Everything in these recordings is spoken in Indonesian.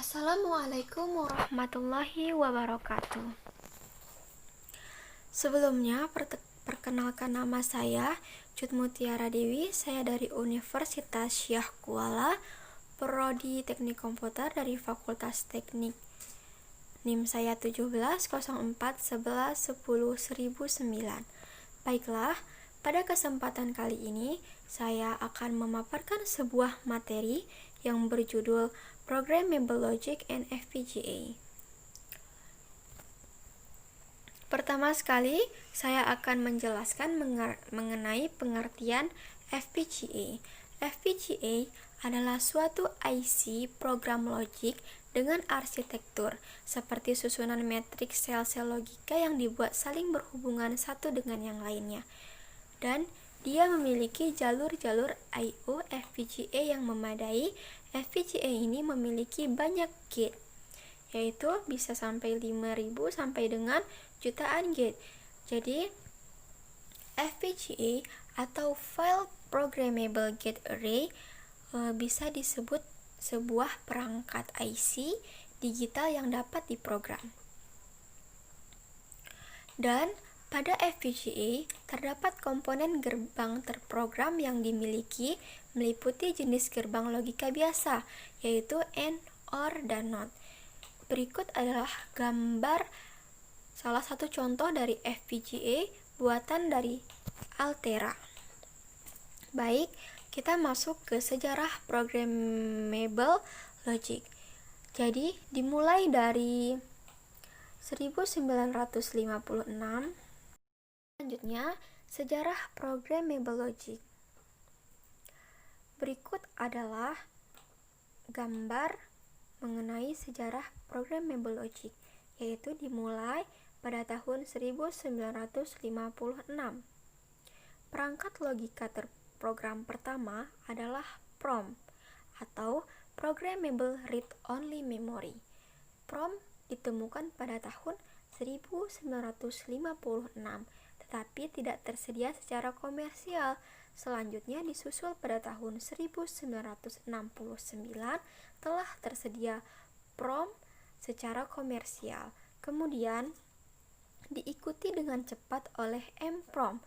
Assalamualaikum warahmatullahi wabarakatuh. Sebelumnya, perkenalkan nama saya Cut Mutiara Dewi. Saya dari Universitas Syah Kuala, Prodi Teknik Komputer dari Fakultas Teknik. NIM saya 170411101009. Baiklah, pada kesempatan kali ini saya akan memaparkan sebuah materi yang berjudul Programmable Logic and FPGA. Pertama sekali, saya akan menjelaskan mengenai pengertian FPGA. FPGA adalah suatu IC program logik dengan arsitektur seperti susunan matriks sel-sel logika yang dibuat saling berhubungan satu dengan yang lainnya. Dan dia memiliki jalur-jalur I/O FPGA yang memadai. FPGA ini memiliki banyak gate, yaitu bisa sampai 5.000 sampai dengan jutaan gate. Jadi, FPGA atau File Programmable Gate Array bisa disebut sebuah perangkat IC digital yang dapat diprogram. Dan pada FPGA terdapat komponen gerbang terprogram yang dimiliki meliputi jenis gerbang logika biasa, yaitu AND, OR, dan NOT. Berikut adalah gambar salah satu contoh dari FPGA buatan dari Altera. Baik, kita masuk ke sejarah programmable logic. Jadi, dimulai dari 1956. Selanjutnya, sejarah programmable logic. Berikut adalah gambar mengenai sejarah programmable logic, yaitu dimulai pada tahun 1956. Perangkat logika terprogram pertama adalah PROM atau Programmable Read Only Memory. PROM ditemukan pada tahun 1956, tetapi tidak tersedia secara komersial. Selanjutnya disusul pada tahun 1969 telah tersedia PROM secara komersial. Kemudian diikuti dengan cepat oleh EMPROM.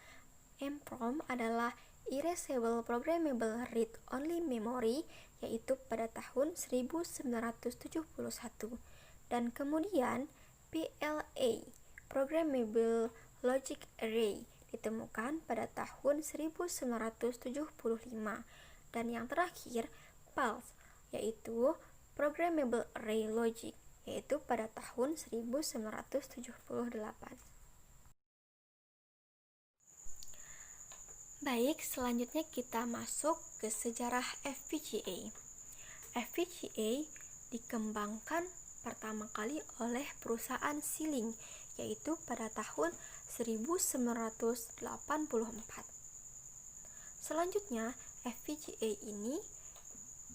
EMPROM adalah Erasable Programmable Read Only Memory, yaitu pada tahun 1971. Dan kemudian PLA, Programmable Logic Array, ditemukan pada tahun 1975. Dan yang terakhir, PALS, yaitu Programmable Array Logic, yaitu pada tahun 1978. Baik, selanjutnya kita masuk ke sejarah FPGA. FPGA dikembangkan pertama kali oleh perusahaan Siling, yaitu pada tahun 1984. Selanjutnya, FPGA ini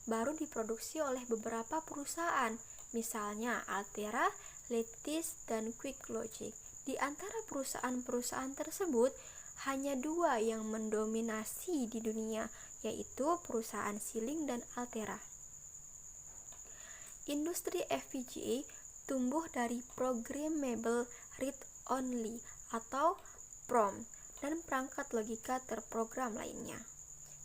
baru diproduksi oleh beberapa perusahaan, misalnya Altera, Lattice, dan QuickLogic. Di antara perusahaan-perusahaan tersebut, hanya dua yang mendominasi di dunia, yaitu perusahaan Siling dan Altera. Industri FPGA tumbuh dari Programmable Read Only atau PROM dan perangkat logika terprogram lainnya.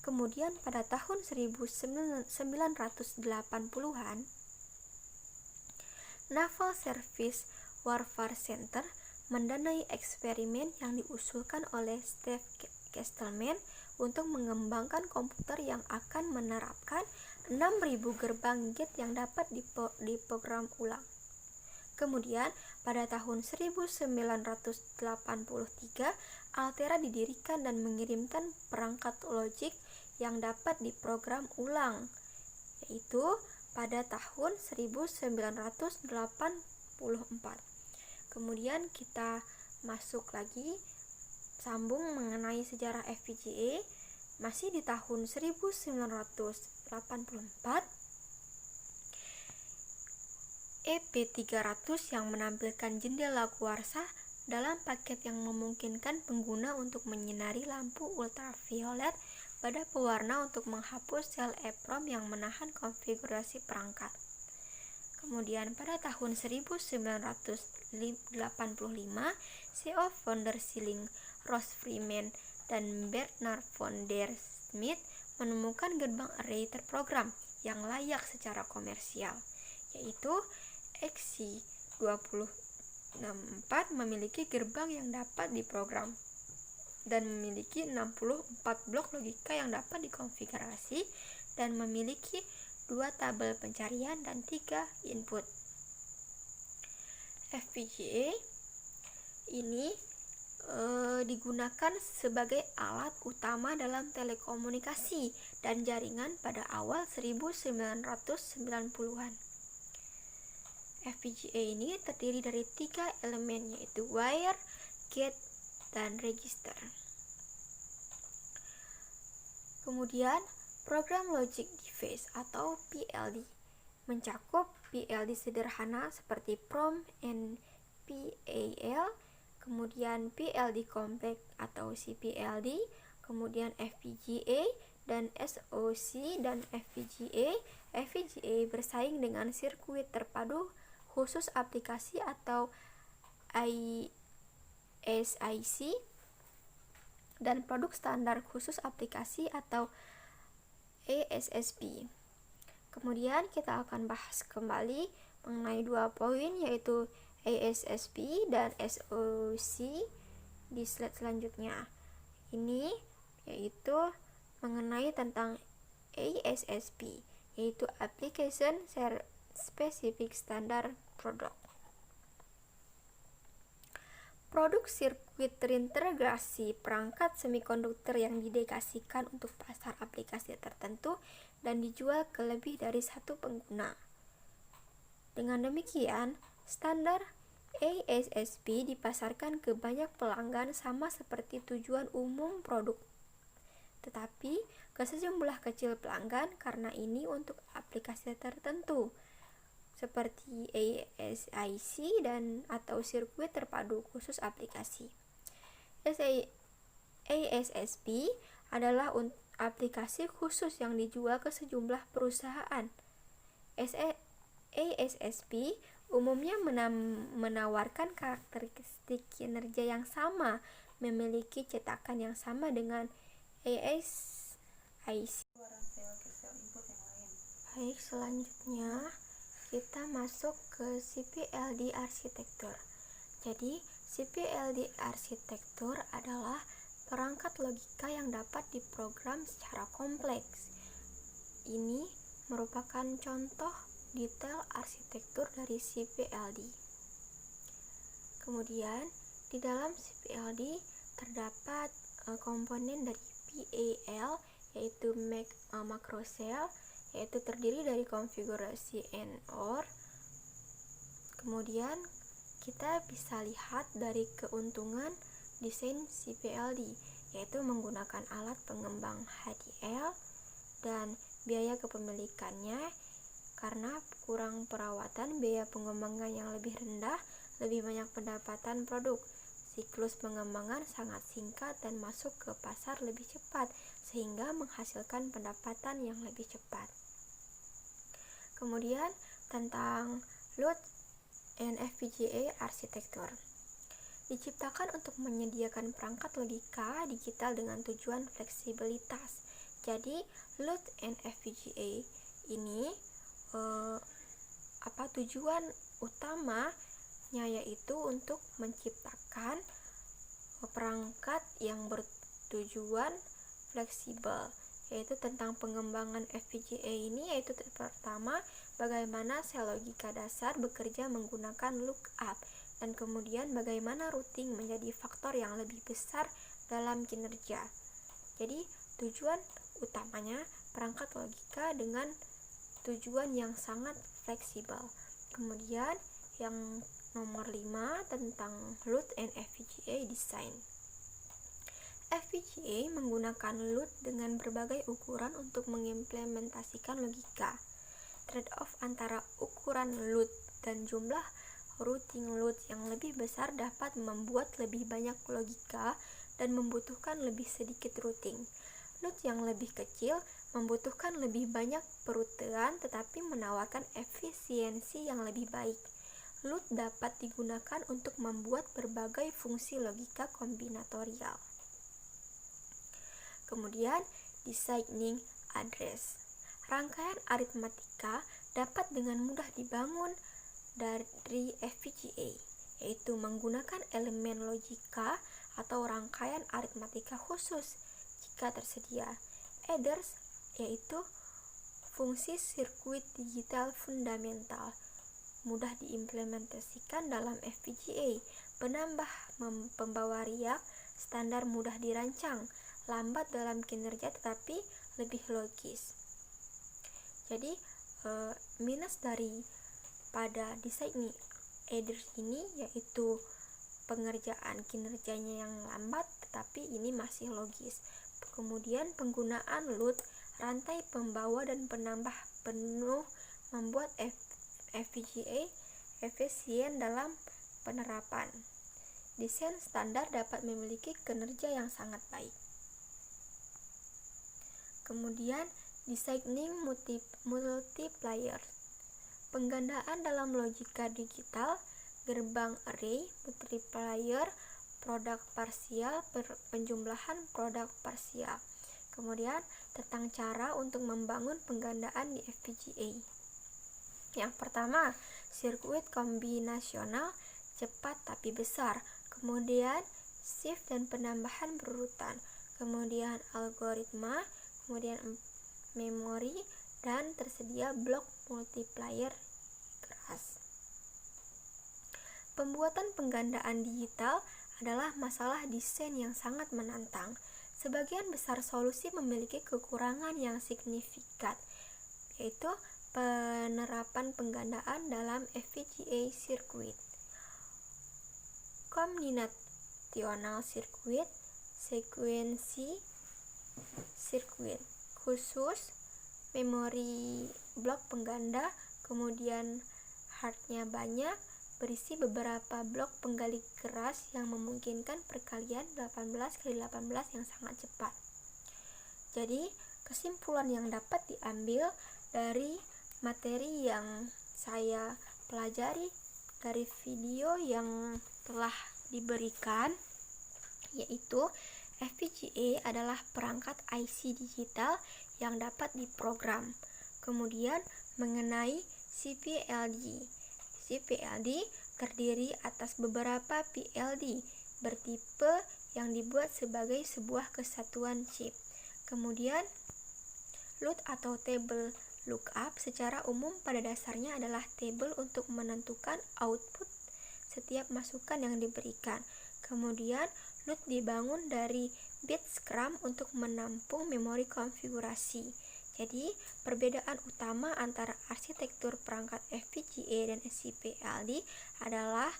Kemudian pada tahun 1980-an, Naval Service Warfare Center mendanai eksperimen yang diusulkan oleh Steve Castleman untuk mengembangkan komputer yang akan menerapkan 6.000 gerbang gate yang dapat diprogram ulang. Kemudian, pada tahun 1983, Altera didirikan dan mengirimkan perangkat logik yang dapat diprogram ulang, yaitu pada tahun 1984. Kemudian kita masuk lagi, sambung mengenai sejarah FPGA. Masih di tahun 1984, EP300 yang menampilkan jendela kuarsa dalam paket yang memungkinkan pengguna untuk menyinari lampu ultraviolet pada pewarna untuk menghapus sel EEPROM yang menahan konfigurasi perangkat. Kemudian pada tahun 1985, CEO founder Schilling, Ross Freeman, dan Bernard von der Smith menemukan gerbang array terprogram yang layak secara komersial, yaitu XC264 memiliki gerbang yang dapat diprogram dan memiliki 64 blok logika yang dapat dikonfigurasi dan memiliki 2 tabel pencarian dan 3 input. FPGA ini digunakan sebagai alat utama dalam telekomunikasi dan jaringan pada awal 1990-an. FPGA ini terdiri dari 3 elemen, yaitu wire, gate, dan register. Kemudian program logic device atau PLD mencakup PLD sederhana seperti PROM and PAL, kemudian PLD kompleks atau CPLD, kemudian FPGA dan SoC dan FPGA. FPGA bersaing dengan sirkuit terpadu khusus aplikasi atau ISIC dan produk standar khusus aplikasi atau ASSP. Kemudian kita akan bahas kembali mengenai 2 poin, yaitu ASSP dan SoC di slide selanjutnya. Ini yaitu mengenai tentang ASSP, yaitu Application Specific Standard Product. Produk sirkuit terintegrasi perangkat semikonduktor yang didedikasikan untuk pasar aplikasi tertentu dan dijual ke lebih dari satu pengguna. Dengan demikian, standar ASSP dipasarkan ke banyak pelanggan sama seperti tujuan umum produk, tetapi ke sejumlah kecil pelanggan karena ini untuk aplikasi tertentu seperti ASIC dan atau sirkuit terpadu khusus aplikasi. ASSP adalah aplikasi khusus yang dijual ke sejumlah perusahaan. ASSP umumnya menawarkan karakteristik kinerja yang sama, memiliki cetakan yang sama dengan ASIC. Baik, selanjutnya kita masuk ke CPLD arsitektur. Jadi, CPLD arsitektur adalah perangkat logika yang dapat diprogram secara kompleks. Ini merupakan contoh detail arsitektur dari CPLD. Kemudian, di dalam CPLD terdapat komponen dari PAL, yaitu macro cell, yaitu terdiri dari konfigurasi AND OR. Kemudian kita bisa lihat dari keuntungan desain CPLD, yaitu menggunakan alat pengembang HDL dan biaya kepemilikannya karena kurang perawatan, biaya pengembangan yang lebih rendah, lebih banyak pendapatan produk. Siklus pengembangan sangat singkat dan masuk ke pasar lebih cepat sehingga menghasilkan pendapatan yang lebih cepat. Kemudian tentang LUT and FPGA arsitektur. Diciptakan untuk menyediakan perangkat logika digital dengan tujuan fleksibilitas. Jadi LUT and FPGA ini tujuan utamanya yaitu untuk menciptakan perangkat yang bertujuan fleksibel, yaitu tentang pengembangan FPGA ini, yaitu pertama bagaimana sel logika dasar bekerja menggunakan lookup, dan kemudian bagaimana routing menjadi faktor yang lebih besar dalam kinerja. Jadi tujuan utamanya perangkat logika dengan tujuan yang sangat fleksibel. Kemudian yang nomor 5 tentang LUT and FPGA design. FPGA menggunakan LUT dengan berbagai ukuran untuk mengimplementasikan logika. Trade-off antara ukuran LUT dan jumlah routing LUT yang lebih besar dapat membuat lebih banyak logika dan membutuhkan lebih sedikit routing. LUT yang lebih kecil membutuhkan lebih banyak perutean tetapi menawarkan efisiensi yang lebih baik. LUT dapat digunakan untuk membuat berbagai fungsi logika kombinatorial. Kemudian, designing address. Rangkaian aritmatika dapat dengan mudah dibangun dari FPGA, yaitu menggunakan elemen logika atau rangkaian aritmatika khusus jika tersedia. Adders yaitu fungsi sirkuit digital fundamental, mudah diimplementasikan dalam FPGA, penambah pembawa riak, standar mudah dirancang, lambat dalam kinerja tetapi lebih logis. Jadi minus dari pada designing adders ini yaitu pengerjaan kinerjanya yang lambat tetapi ini masih logis. Kemudian penggunaan LUT, rantai pembawa dan penambah penuh membuat FPGA efisien dalam penerapan. Desain standar dapat memiliki kinerja yang sangat baik. Kemudian designing multiplier. Penggandaan dalam logika digital, gerbang array, multiplier, produk parsial, penjumlahan produk parsial. Kemudian tentang cara untuk membangun penggandaan di FPGA. Yang pertama, sirkuit kombinasional cepat tapi besar. Kemudian shift dan penambahan berurutan. Kemudian algoritma, kemudian memori, dan tersedia blok multiplier keras. Pembuatan penggandaan digital adalah masalah desain yang sangat menantang. Sebagian besar solusi memiliki kekurangan yang signifikan, yaitu penerapan penggandaan dalam FPGA sirkuit, kombinational sirkuit, sekuensi sirkuit khusus, memori blok pengganda, kemudian hardnya banyak, berisi beberapa blok penggali keras yang memungkinkan perkalian 18x18 yang sangat cepat. Jadi, kesimpulan yang dapat diambil dari materi yang saya pelajari dari video yang telah diberikan, yaitu FPGA adalah perangkat IC digital yang dapat diprogram. Kemudian mengenai CPLD. CPLD terdiri atas beberapa PLD bertipe yang dibuat sebagai sebuah kesatuan chip. Kemudian LUT atau table lookup secara umum pada dasarnya adalah table untuk menentukan output setiap masukan yang diberikan. Kemudian LUT dibangun dari bit scrum untuk menampung memori konfigurasi. Jadi, perbedaan utama antara arsitektur perangkat FPGA dan CPLD adalah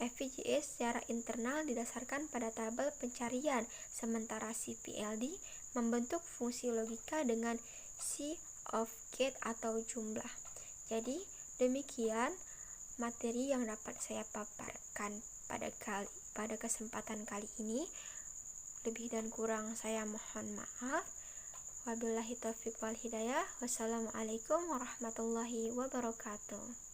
FPGA secara internal didasarkan pada tabel pencarian, sementara CPLD membentuk fungsi logika dengan C of gate atau jumlah. Jadi, demikian materi yang dapat saya paparkan pada kesempatan kali ini. Lebih dan kurang saya mohon maaf. Wabillahi taufiq wal hidayah. Wassalamualaikum warahmatullahi wabarakatuh.